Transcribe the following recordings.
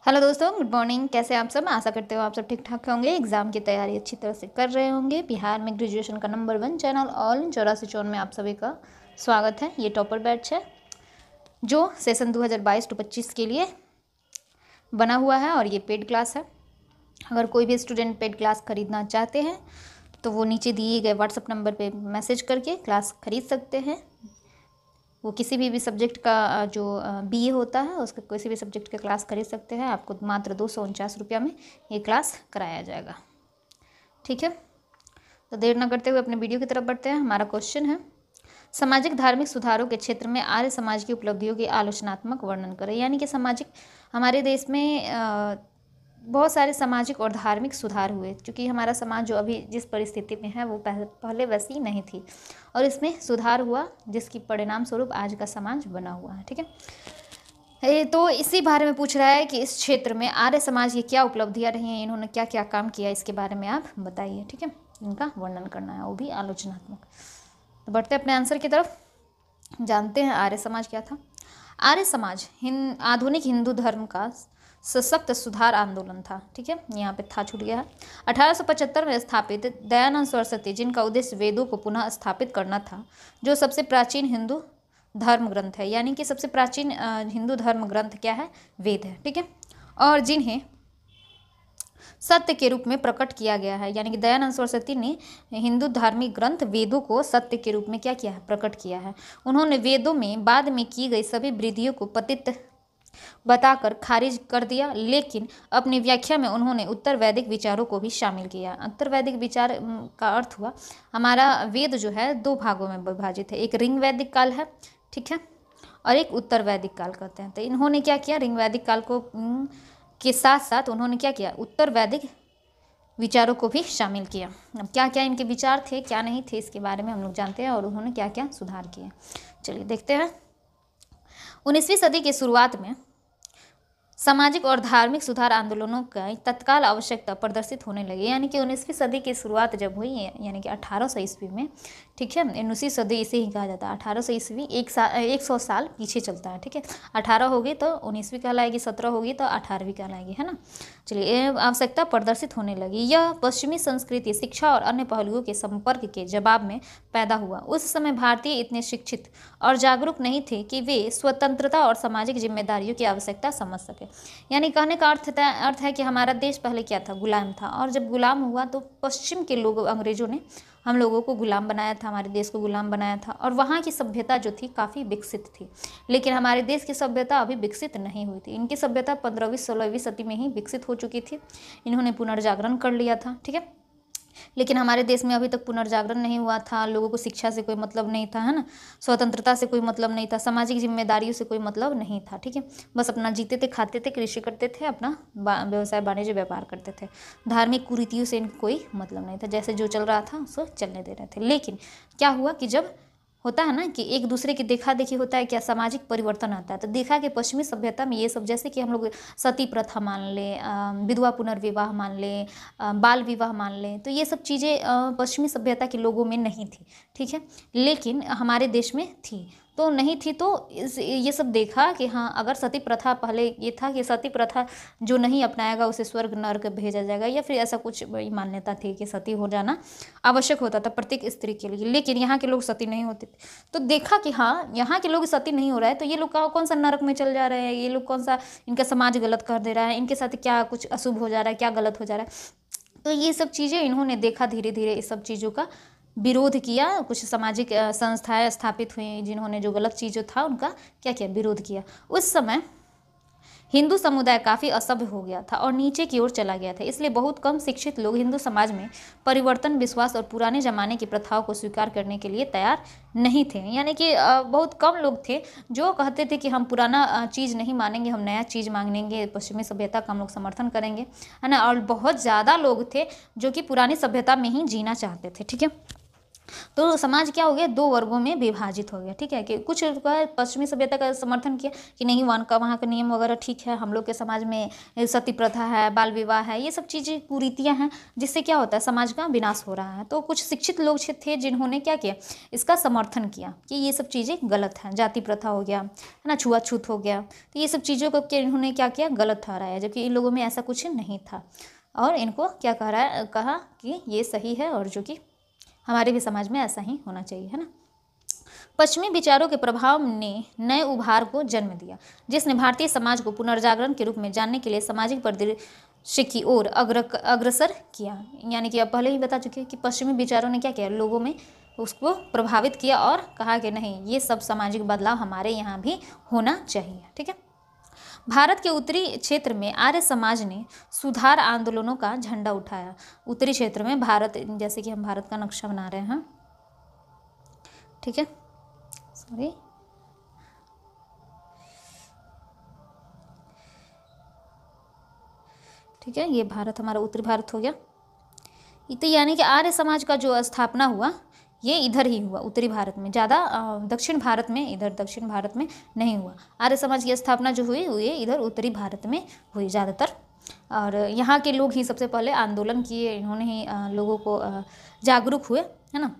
Hello दोस्तों, good morning. कैसे आप सब? आशा करते हो आप सब ठीक ठाक होंगे, एग्जाम की तैयारी अच्छी तरह से कर रहे होंगे। बिहार में ग्रेजुएशन का नंबर 1 चैनल ऑल 84 में आप सभी का स्वागत है। ये टॉपर बैच है जो सेशन 2022 टू 25 के लिए बना हुआ है और ये पेड क्लास है। अगर कोई भी स्टूडेंट पेड क्लास खरीदना चाहते हैं तो वो नीचे दिए गए व्हाट्सअप नंबर पर मैसेज करके क्लास खरीद सकते हैं। वो किसी भी सब्जेक्ट का जो बीए होता है उसका किसी भी सब्जेक्ट का क्लास खरीद सकते हैं। आपको मात्र 249 रुपया में ये क्लास कराया जाएगा। ठीक है, तो देर न करते हुए अपने वीडियो की तरफ बढ़ते हैं। हमारा क्वेश्चन है, सामाजिक धार्मिक सुधारों के क्षेत्र में आर्य समाज की उपलब्धियों की आलोचनात्मक वर्णन करें। यानी कि सामाजिक, हमारे देश में बहुत सारे सामाजिक और धार्मिक सुधार हुए, क्योंकि हमारा समाज जो अभी जिस परिस्थिति में है वो पहले वैसी नहीं थी और इसमें सुधार हुआ, जिसकी परिणाम स्वरूप आज का समाज बना हुआ है। ठीक है, तो इसी बारे में पूछ रहा है कि इस क्षेत्र में आर्य समाज की क्या उपलब्धियां रही हैं, इन्होंने क्या क्या काम किया, इसके बारे में आप बताइए। ठीक है, इनका वर्णन करना है, वो भी आलोचनात्मक। तो बढ़ते अपने आंसर की तरफ, जानते हैं आर्य समाज क्या था। आर्य समाज आधुनिक हिंदू धर्म का सशक्त सुधार आंदोलन था। ठीक है, यहाँ पे था छूट गया है। 1875 में स्थापित दयानंद सरस्वती, जिनका उद्देश्य वेदों को पुनः स्थापित करना था, जो सबसे प्राचीन हिंदू धर्म ग्रंथ है। यानी कि सबसे प्राचीन हिंदू धर्म ग्रंथ क्या है? वेद है। ठीक है, और जिन्हें सत्य के रूप में प्रकट किया गया है। यानी कि दयानंद सरस्वती ने हिंदू धार्मिक ग्रंथ वेदों को सत्य के रूप में क्या किया है? प्रकट किया है। उन्होंने वेदों में बाद में की गई सभी वृद्धियों को पतित बताकर खारिज कर दिया, लेकिन अपनी व्याख्या में उन्होंने उत्तर वैदिक विचारों को भी शामिल किया। उत्तर वैदिक विचार का अर्थ हुआ, हमारा वेद जो है 2 भागों में विभाजित है। एक ऋग वैदिक काल है, ठीक है, और एक उत्तर वैदिक काल कहते हैं। तो इन्होंने क्या किया? ऋग वैदिक काल को के साथ साथ उन्होंने क्या किया? उत्तर वैदिक विचारों को भी शामिल किया। अब क्या क्या इनके विचार थे, क्या नहीं थे, इसके बारे में हम लोग जानते हैं और उन्होंने क्या क्या सुधार किए। चलिए देखते हैं। 19वीं सदी की शुरुआत में सामाजिक और धार्मिक सुधार आंदोलनों की तत्काल आवश्यकता प्रदर्शित होने लगी। यानी कि 19वीं सदी की शुरुआत जब हुई है, यानी कि 1800 ईस्वी में, ठीक है, 19वीं सदी इसे ही कहा जाता है। 1800 ईस्वी 100 साल पीछे चलता है। ठीक है, 18 होगी तो 19वीं कहलाएगी, 17 होगी तो 18वीं कहलाएगी, है ना। चलिए, आवश्यकता प्रदर्शित होने लगी। यह पश्चिमी संस्कृति, शिक्षा और अन्य पहलुओं के संपर्क के जवाब में पैदा हुआ। उस समय भारतीय इतने शिक्षित और जागरूक नहीं थे कि वे स्वतंत्रता और सामाजिक जिम्मेदारियों की आवश्यकता समझ सके। यानी कहने का अर्थ है कि हमारा देश पहले क्या था? गुलाम था, और जब गुलाम हुआ तो पश्चिम के लोग, अंग्रेजों ने हम लोगों को गुलाम बनाया था, हमारे देश को गुलाम बनाया था, और वहाँ की सभ्यता जो थी काफ़ी विकसित थी। लेकिन हमारे देश की सभ्यता अभी विकसित नहीं हुई थी। इनकी सभ्यता 15वीं 16वीं सदी में ही विकसित हो चुकी थी। इन्होंने पुनर्जागरण कर लिया था। ठीक है, लेकिन हमारे देश में अभी तक पुनर्जागरण नहीं हुआ था। लोगों को शिक्षा से कोई मतलब नहीं था, है ना, स्वतंत्रता से कोई मतलब नहीं था, सामाजिक जिम्मेदारियों से कोई मतलब नहीं था। ठीक है, बस अपना जीते थे, खाते थे, कृषि करते थे, अपना व्यवसाय वाणिज्य व्यापार करते थे। धार्मिक कुरीतियों से इनको कोई मतलब नहीं था, जैसे जो चल रहा था उसको चलने दे रहे थे। लेकिन क्या हुआ कि जब होता है ना कि एक दूसरे की देखा देखी होता है, क्या सामाजिक परिवर्तन आता है। तो देखा कि पश्चिमी सभ्यता में ये सब, जैसे कि हम लोग सती प्रथा मान लें, विधवा पुनर्विवाह मान लें, बाल विवाह मान लें, तो ये सब चीज़ें पश्चिमी सभ्यता के लोगों में नहीं थी। ठीक है, लेकिन हमारे देश में थी। तो नहीं थी तो ये सब देखा कि हाँ, अगर सती प्रथा, पहले ये था कि सती प्रथा जो नहीं अपनाएगा उसे स्वर्ग नरक भेजा जाएगा, या फिर ऐसा कुछ मान्यता थी कि सती हो जाना आवश्यक होता था प्रत्येक स्त्री के लिए। लेकिन यहाँ के लोग सती नहीं होते थे। तो देखा कि हाँ, यहाँ के लोग सती नहीं हो रहा है, तो ये लोग कौन सा नरक में चल जा रहे हैं, ये लोग कौन सा, इनका समाज गलत कर दे रहा है, इनके साथ क्या कुछ अशुभ हो जा रहा है, क्या गलत हो जा रहा है। तो ये सब चीज़ें इन्होंने देखा, धीरे धीरे इस सब चीज़ों का विरोध किया। कुछ सामाजिक संस्थाएं स्थापित हुई जिन्होंने जो गलत चीज़ था उनका क्या किया? विरोध किया। उस समय हिंदू समुदाय काफ़ी असभ्य हो गया था और नीचे की ओर चला गया था। इसलिए बहुत कम शिक्षित लोग हिंदू समाज में परिवर्तन, विश्वास और पुराने ज़माने की प्रथाओं को स्वीकार करने के लिए तैयार नहीं थे। यानी कि बहुत कम लोग थे जो कहते थे कि हम पुराना चीज़ नहीं मानेंगे, हम नया चीज़ मांगेंगे, पश्चिमी सभ्यता का हम लोग समर्थन करेंगे, है ना। और बहुत ज़्यादा लोग थे जो कि पुरानी सभ्यता में ही जीना चाहते थे। ठीक है, तो समाज क्या हो गया, दो वर्गों में विभाजित हो गया। ठीक है, कि कुछ पश्चिमी सभ्यता का समर्थन किया कि नहीं वहाँ का नियम वगैरह ठीक है, हम लोग के समाज में सती प्रथा है, बाल विवाह है, ये सब चीज़ें कुरीतियाँ हैं जिससे क्या होता है, समाज का विनाश हो रहा है। तो कुछ शिक्षित लोग थे जिन्होंने क्या किया, इसका समर्थन किया कि ये सब चीज़ें गलत हैं, जाति प्रथा हो गया, है ना, छुआछूत हो गया, तो ये सब चीज़ों को इन्होंने क्या किया, गलत ठहराया, जबकि इन लोगों में ऐसा कुछ नहीं था। और इनको क्या कहा कि ये सही है और जो कि हमारे भी समाज में ऐसा ही होना चाहिए, है ना। पश्चिमी विचारों के प्रभाव ने नए उभार को जन्म दिया, जिसने भारतीय समाज को पुनर्जागरण के रूप में जानने के लिए सामाजिक परिदृश्य की ओर अग्रसर किया। यानी कि अब पहले ही बता चुके हैं कि पश्चिमी विचारों ने क्या किया, लोगों में उसको प्रभावित किया और कहा कि नहीं, ये सब सामाजिक बदलाव हमारे यहाँ भी होना चाहिए। ठीक है, भारत के उत्तरी क्षेत्र में आर्य समाज ने सुधार आंदोलनों का झंडा उठाया। उत्तरी क्षेत्र में भारत, जैसे कि हम भारत का नक्शा बना रहे हैं, ठीक है, सॉरी, ठीक है, ये भारत हमारा उत्तरी भारत हो गया। तो यानी कि आर्य समाज का जो स्थापना हुआ ये इधर ही हुआ, उत्तरी भारत में, ज़्यादा दक्षिण भारत में, इधर दक्षिण भारत में नहीं हुआ। आर्य समाज की स्थापना जो हुई इधर उत्तरी भारत में हुई ज़्यादातर, और यहाँ के लोग ही सबसे पहले आंदोलन किए, इन्होंने ही लोगों को जागरूक हुए, है ना।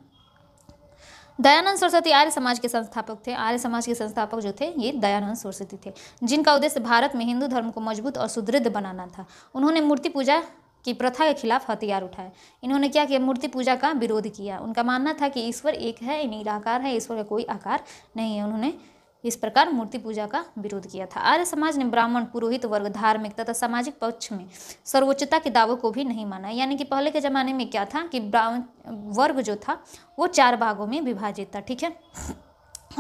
दयानंद सरस्वती आर्य समाज के संस्थापक थे। आर्य समाज के संस्थापक जो थे ये दयानंद सरस्वती थे, जिनका उद्देश्य भारत में हिंदू धर्म को मजबूत और सुदृढ़ बनाना था। उन्होंने मूर्ति पूजा की प्रथा के खिलाफ हथियार उठाए। इन्होंने क्या किया, मूर्ति पूजा का विरोध किया। उनका मानना था कि ईश्वर एक है, निराकार है, ईश्वर का कोई आकार नहीं है। उन्होंने इस प्रकार मूर्ति पूजा का विरोध किया था। आर्य समाज ने ब्राह्मण, पुरोहित वर्ग, धार्मिक तथा सामाजिक पक्ष में सर्वोच्चता के दावों को भी नहीं माना। यानी कि पहले के ज़माने में क्या था कि ब्राह्मण वर्ग जो था वो 4 भागों में विभाजित था। ठीक है,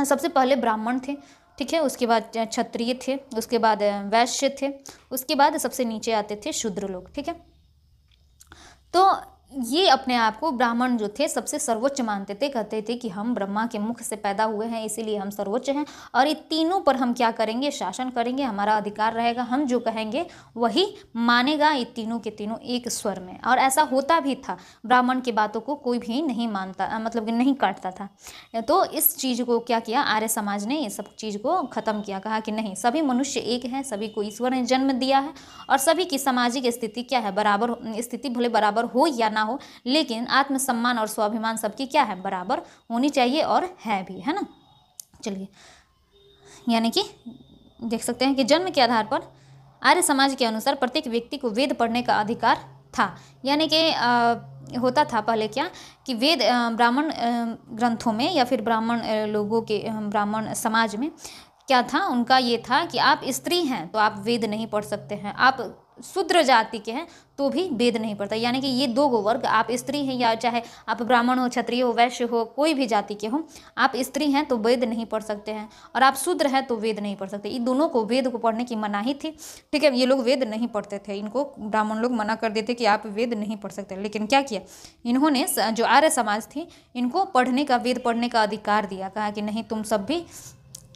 सबसे पहले ब्राह्मण थे, ठीक है, उसके बाद क्षत्रिय थे, उसके बाद वैश्य थे, उसके बाद सबसे नीचे आते थे शूद्र लोग। ठीक है, तो ये अपने आप को ब्राह्मण जो थे सबसे सर्वोच्च मानते थे, कहते थे कि हम ब्रह्मा के मुख से पैदा हुए हैं, इसीलिए हम सर्वोच्च हैं, और ये तीनों पर हम क्या करेंगे, शासन करेंगे, हमारा अधिकार रहेगा, हम जो कहेंगे वही मानेगा, ये तीनों के तीनों एक स्वर में। और ऐसा होता भी था, ब्राह्मण की बातों को कोई भी नहीं मानता, मतलब कि नहीं काटता था। तो इस चीज़ को क्या किया, आर्य समाज ने इस सब चीज़ को ख़त्म किया, कहा कि नहीं, सभी मनुष्य एक हैं, सभी को ईश्वर ने जन्म दिया है, और सभी की सामाजिक स्थिति क्या है, बराबर स्थिति, भले बराबर हो या ना हो, लेकिन आत्मसम्मान और स्वाभिमान सबकी क्या है, बराबर होनी चाहिए, और है भी, है ना। चलिए, यानी कि देख सकते हैं कि जन्म के आधार पर आर्य समाज के अनुसार प्रत्येक व्यक्ति को वेद पढ़ने का अधिकार था। यानी कि होता था पहले क्या कि वेद ब्राह्मण ग्रंथों में या फिर ब्राह्मण लोगों के ब्राह्मण समाज में क्या था, उनका ये था कि आप स्त्री हैं तो आप वेद नहीं पढ़ सकते हैं, आप शूद्र जाति के हैं तो भी वेद नहीं पढ़ता। यानी कि ये 2 वर्ग, आप स्त्री हैं या चाहे आप ब्राह्मण हो, क्षत्रिय हो, वैश्य हो, कोई भी जाति के हो, आप स्त्री हैं तो वेद नहीं पढ़ सकते हैं, और आप शूद्र हैं तो वेद नहीं पढ़ सकते। ये दोनों को वेद को पढ़ने की मनाही थी। ठीक है, ये लोग वेद नहीं पढ़ते थे, इनको ब्राह्मण लोग मना कर देते कि आप वेद नहीं पढ़ सकते। लेकिन क्या किया इन्होंने, जो आर्य समाज थी, इनको पढ़ने का, वेद पढ़ने का अधिकार दिया, कहा कि नहीं, तुम सब भी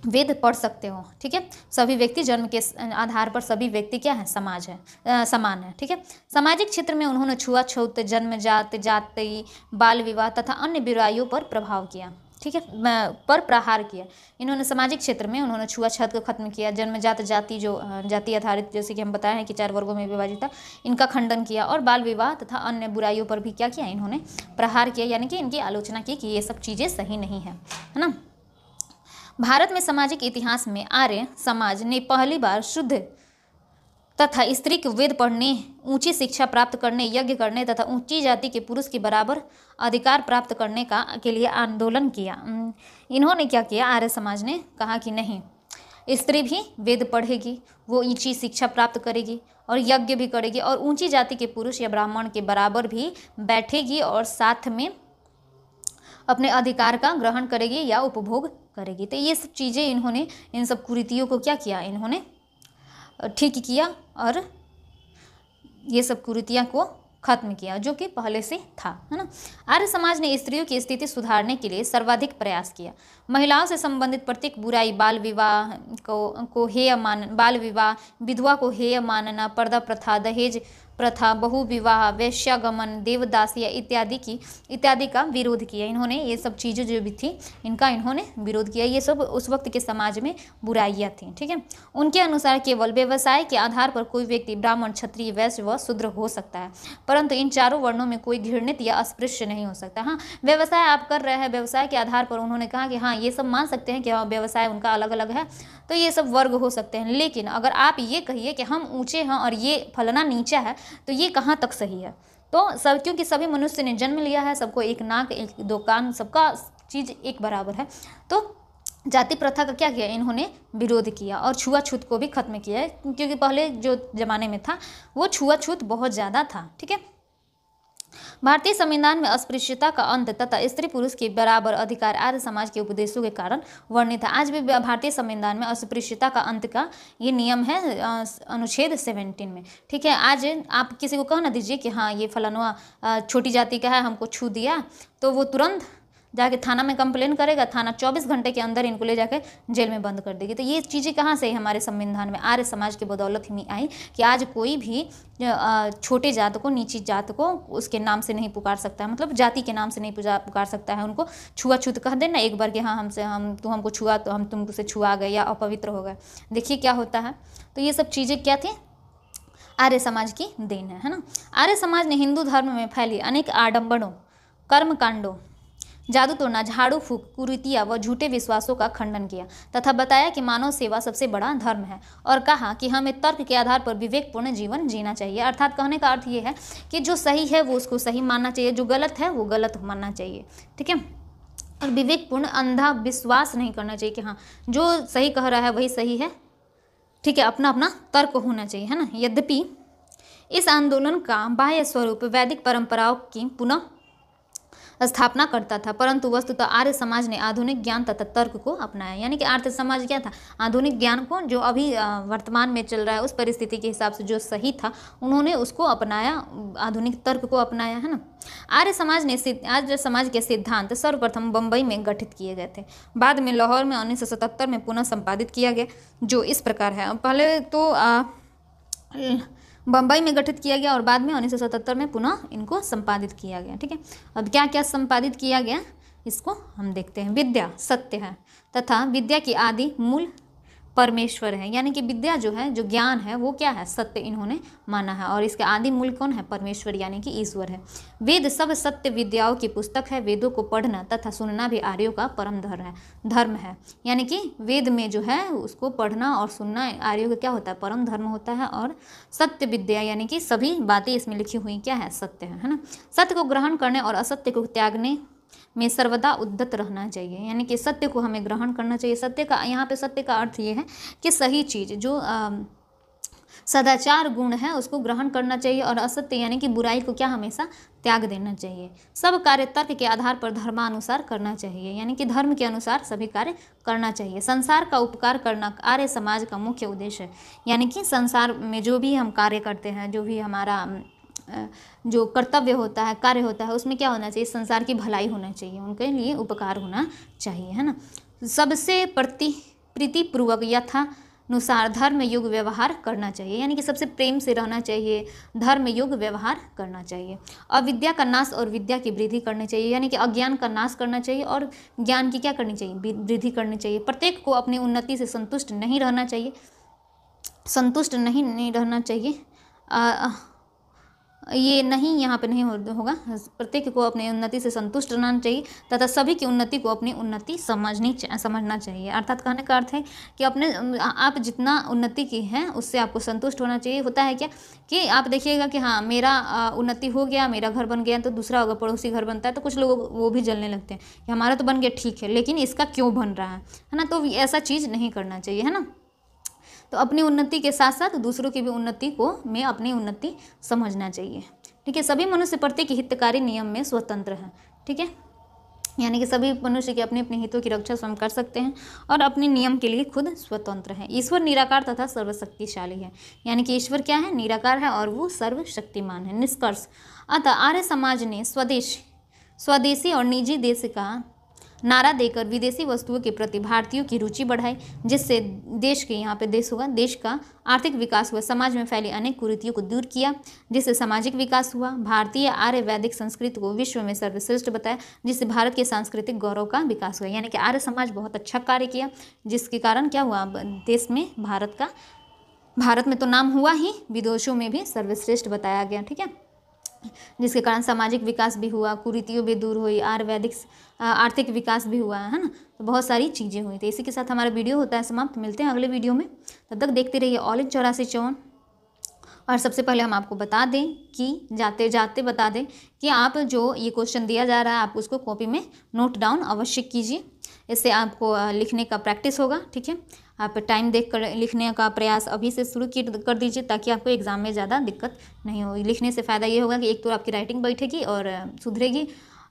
वेद पढ़ सकते हो। ठीक है, सभी व्यक्ति जन्म के आधार पर सभी व्यक्ति क्या है, समाज है, समान है। ठीक है, सामाजिक क्षेत्र में उन्होंने छुआछूत, जन्मजात, जाति, बाल विवाह तथा अन्य बुराइयों पर प्रभाव किया। ठीक है, पर प्रहार किया। इन्होंने सामाजिक क्षेत्र में उन्होंने छुआछूत को खत्म किया, जन्मजात, जाति, जो जाति आधारित, जैसे कि हम बताए हैं कि 4 वर्गों में विभाजित था, इनका खंडन किया, और बाल विवाह तथा अन्य बुराइयों पर भी क्या किया, इन्होंने प्रहार किया, यानी कि इनकी आलोचना की कि ये सब चीज़ें सही नहीं है ना। भारत में सामाजिक इतिहास में आर्य समाज ने पहली बार शुद्ध तथा स्त्री को वेद पढ़ने, ऊंची शिक्षा प्राप्त करने, यज्ञ करने तथा ऊंची जाति के पुरुष के बराबर अधिकार प्राप्त करने के लिए आंदोलन किया। इन्होंने क्या किया, आर्य समाज ने कहा कि नहीं, स्त्री भी वेद पढ़ेगी, वो ऊंची शिक्षा प्राप्त करेगी और यज्ञ भी करेगी, और ऊंची जाति के पुरुष या ब्राह्मण के बराबर भी बैठेगी, और साथ में अपने अधिकार का ग्रहण करेगी या उपभोग करेगी। तो ये सब चीज़ें इन्होंने, इन सब कुरीतियों को क्या किया, इन्होंने ठीक किया, और ये सब कुरीतियाँ को खत्म किया जो कि पहले से था, है ना। आर्य समाज ने स्त्रियों की स्थिति सुधारने के लिए सर्वाधिक प्रयास किया। महिलाओं से संबंधित प्रत्येक बुराई, बाल विवाह को हेय मान, बाल विवाह, विधवा को हेय मानना, पर्दा प्रथा, दहेज प्रथा, बहुविवाह, वेश्यागमन, देवदासिया इत्यादि का विरोध किया। इन्होंने ये सब चीज़ें जो भी थी इनका इन्होंने विरोध किया। ये सब उस वक्त के समाज में बुराइयां थी, ठीक है। उनके अनुसार केवल व्यवसाय के आधार पर कोई व्यक्ति ब्राह्मण, क्षत्रिय, वैश्य व शूद्र हो सकता है, परंतु इन चारों वर्णों में कोई घृणित या अस्पृश्य नहीं हो सकता। हाँ, व्यवसाय आप कर रहे हैं, व्यवसाय के आधार पर उन्होंने कहा कि हाँ ये सब मान सकते हैं कि हाँ व्यवसाय उनका अलग अलग है, तो ये सब वर्ग हो सकते हैं। लेकिन अगर आप ये कहिए कि हम ऊंचे हैं और ये फलाना नीचा है, तो ये कहाँ तक सही है? तो सब, क्योंकि सभी मनुष्य ने जन्म लिया है, सबको एक नाक एक दो कान, सबका चीज़ एक बराबर है। तो जाति प्रथा का क्या किया इन्होंने? विरोध किया और छुआछूत को भी खत्म किया है, क्योंकि पहले जो ज़माने में था वो छुआछूत बहुत ज़्यादा था, ठीक है। भारतीय संविधान में अस्पृश्यता का अंत तथा स्त्री पुरुष के बराबर अधिकार आर्य समाज के उपदेशों के कारण वर्णित है। आज भी भारतीय संविधान में अस्पृश्यता का अंत का ये नियम है अनुच्छेद 17 में, ठीक है। आज आप किसी को कह ना दीजिए कि हाँ ये फलाना छोटी जाति का है, हमको छू दिया, तो वो तुरंत जाके थाना में कंप्लेन करेगा, थाना 24 घंटे के अंदर इनको ले जाकर जेल में बंद कर देगी। तो ये चीज़ें कहाँ से हमारे संविधान में आर्य समाज के बदौलत ही आई कि आज कोई भी छोटे जात को, नीची जात को उसके नाम से नहीं पुकार सकता है, मतलब जाति के नाम से नहीं पुकार सकता है। उनको छुआछूत कह देना एक बार कि हाँ तू हमको छुआ तो हम तुमसे छुआ गए या अपवित्र हो गए, देखिए क्या होता है। तो ये सब चीज़ें क्या थी? आर्य समाज की देन है ना। आर्य समाज ने हिंदू धर्म में फैली अनेक आडंबरों, कर्मकांडों, जादू टोना, झाड़ू फूक, कुरीतियाँ व झूठे विश्वासों का खंडन किया तथा बताया कि मानव सेवा सबसे बड़ा धर्म है, और कहा कि हमें तर्क के आधार पर विवेकपूर्ण जीवन जीना चाहिए। अर्थात कहने का अर्थ ये है कि जो सही है वो उसको सही मानना चाहिए, जो गलत है वो गलत मानना चाहिए, ठीक है। और विवेकपूर्ण अंधा विश्वास नहीं करना चाहिए कि हाँ जो सही कह रहा है वही सही है, ठीक है। अपना अपना तर्क होना चाहिए, है ना। यद्यपि इस आंदोलन का बाह्य स्वरूप वैदिक परंपराओं की पुनः स्थापना करता था, परंतु वस्तुतः आर्य समाज ने आधुनिक ज्ञान तथा तर्क को अपनाया। यानी कि आर्य समाज क्या था? आधुनिक ज्ञान को, जो अभी वर्तमान में चल रहा है उस परिस्थिति के हिसाब से जो सही था उन्होंने उसको अपनाया, आधुनिक तर्क को अपनाया, है ना। आर्य समाज के सिद्धांत सर्वप्रथम बम्बई में गठित किए गए थे, बाद में लाहौर में 1977 में पुनः संपादित किया गया, जो इस प्रकार है। पहले तो बम्बई में गठित किया गया और बाद में 1977 में पुनः इनको संपादित किया गया, ठीक है। अब क्या क्या संपादित किया गया इसको हम देखते हैं। विद्या सत्य है तथा विद्या की आदि मूल परमेश्वर है, यानी कि विद्या जो है, जो ज्ञान है वो क्या है? सत्य इन्होंने माना है, और इसके आदि मूल कौन है? परमेश्वर यानी कि ईश्वर है। वेद सब सत्य विद्याओं की पुस्तक है, वेदों को पढ़ना तथा सुनना भी आर्यों का परम धर्म है। यानी कि वेद में जो है उसको पढ़ना और सुनना आर्यों का क्या होता है? परम धर्म होता है। और सत्य विद्या यानी कि सभी बातें इसमें लिखी हुई क्या है? सत्य है ना। सत्य को ग्रहण करने और असत्य को त्यागने में सर्वदा उद्यत रहना चाहिए, यानी कि सत्य को हमें ग्रहण करना चाहिए। सत्य का, यहाँ पे सत्य का अर्थ ये है कि सही चीज़ जो सदाचार गुण है उसको ग्रहण करना चाहिए, और असत्य यानी कि बुराई को क्या हमेशा त्याग देना चाहिए। सब कार्य तर्क के आधार पर धर्मानुसार करना चाहिए, यानी कि धर्म के अनुसार सभी कार्य करना चाहिए। संसार का उपकार करना आर्य समाज का मुख्य उद्देश्य है, यानी कि संसार में जो भी हम कार्य करते हैं, जो भी हमारा जो कर्तव्य होता है, कार्य होता है, उसमें क्या होना चाहिए? संसार की भलाई होना चाहिए, उनके लिए उपकार होना चाहिए, है ना। सबसे प्रीतिपूर्वक यथानुसार धर्म युग व्यवहार करना चाहिए, यानी कि सबसे प्रेम से रहना चाहिए, धर्म युग व्यवहार करना चाहिए। अविद्या का नाश और विद्या की वृद्धि करनी चाहिए, यानी कि अज्ञान का नाश करना चाहिए और ज्ञान की क्या करनी चाहिए? वृद्धि करनी चाहिए। प्रत्येक को अपनी उन्नति से संतुष्ट नहीं रहना चाहिए, नहीं रहना चाहिए। ये नहीं, यहाँ पे नहीं होगा। प्रत्येक को अपनी उन्नति से संतुष्ट रहना चाहिए तथा सभी की उन्नति को अपनी उन्नति समझना चाहिए। अर्थात कहने का अर्थ है कि आप जितना उन्नति की है उससे आपको संतुष्ट होना चाहिए। होता है क्या कि आप देखिएगा कि हाँ मेरा उन्नति हो गया, मेरा घर बन गया, तो दूसरा अगर पड़ोसी घर बनता है तो कुछ लोग वो भी जलने लगते हैं कि हमारा तो बन गया ठीक है, लेकिन इसका क्यों बन रहा है ना। तो ऐसा चीज़ नहीं करना चाहिए, है ना। तो अपनी उन्नति के साथ साथ दूसरों की भी उन्नति को में अपनी उन्नति समझना चाहिए, ठीक है। सभी मनुष्य प्रत्येक हितकारी नियम में स्वतंत्र हैं, ठीक है। यानी कि सभी मनुष्य के अपने अपने हितों की रक्षा स्वयं कर सकते हैं और अपने नियम के लिए खुद स्वतंत्र है। ईश्वर निराकार तथा सर्वशक्तिशाली है, यानी कि ईश्वर क्या है? निराकार है और वो सर्वशक्तिमान है। निष्कर्ष, अतः आर्य समाज ने स्वदेशी और निजी देश का नारा देकर विदेशी वस्तुओं के प्रति भारतीयों की रुचि बढ़ाई, जिससे देश के, यहाँ पे देश होगा, देश का आर्थिक विकास हुआ, समाज में फैली अनेक कुरीतियों को दूर किया, जिससे सामाजिक विकास हुआ। भारतीय आर्य वैदिक संस्कृति को विश्व में सर्वश्रेष्ठ बताया, जिससे भारत के सांस्कृतिक गौरव का विकास हुआ। यानी कि आर्य समाज बहुत अच्छा कार्य किया, जिसके कारण क्या हुआ, देश में भारत में तो नाम हुआ ही, विदेशों में भी सर्वश्रेष्ठ बताया गया। ठीक है, जिसके कारण सामाजिक विकास भी हुआ, कुरीतियों भी दूर हुई, आयुर्वेदिक आर्थिक विकास भी हुआ है ना। तो बहुत सारी चीज़ें हुई। तो इसी के साथ हमारा वीडियो होता है समाप्त। मिलते हैं अगले वीडियो में, तब तक देखते रहिए ऑल इन 8454। और सबसे पहले हम आपको बता दें कि जाते जाते बता दें कि आप जो ये क्वेश्चन दिया जा रहा है आप उसको कॉपी में नोट डाउन अवश्य कीजिए, इससे आपको लिखने का प्रैक्टिस होगा। ठीक है, आप टाइम देख कर लिखने का प्रयास अभी से शुरू कर दीजिए, ताकि आपको एग्ज़ाम में ज़्यादा दिक्कत नहीं होगी। लिखने से फ़ायदा ये होगा कि एक तो आपकी राइटिंग बैठेगी और सुधरेगी,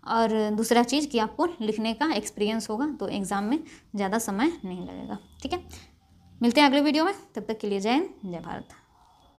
और दूसरा चीज़ कि आपको लिखने का एक्सपीरियंस होगा, तो एग्ज़ाम में ज़्यादा समय नहीं लगेगा। ठीक है, मिलते हैं अगले वीडियो में, तब तक के लिए जय हिंद, जय भारत।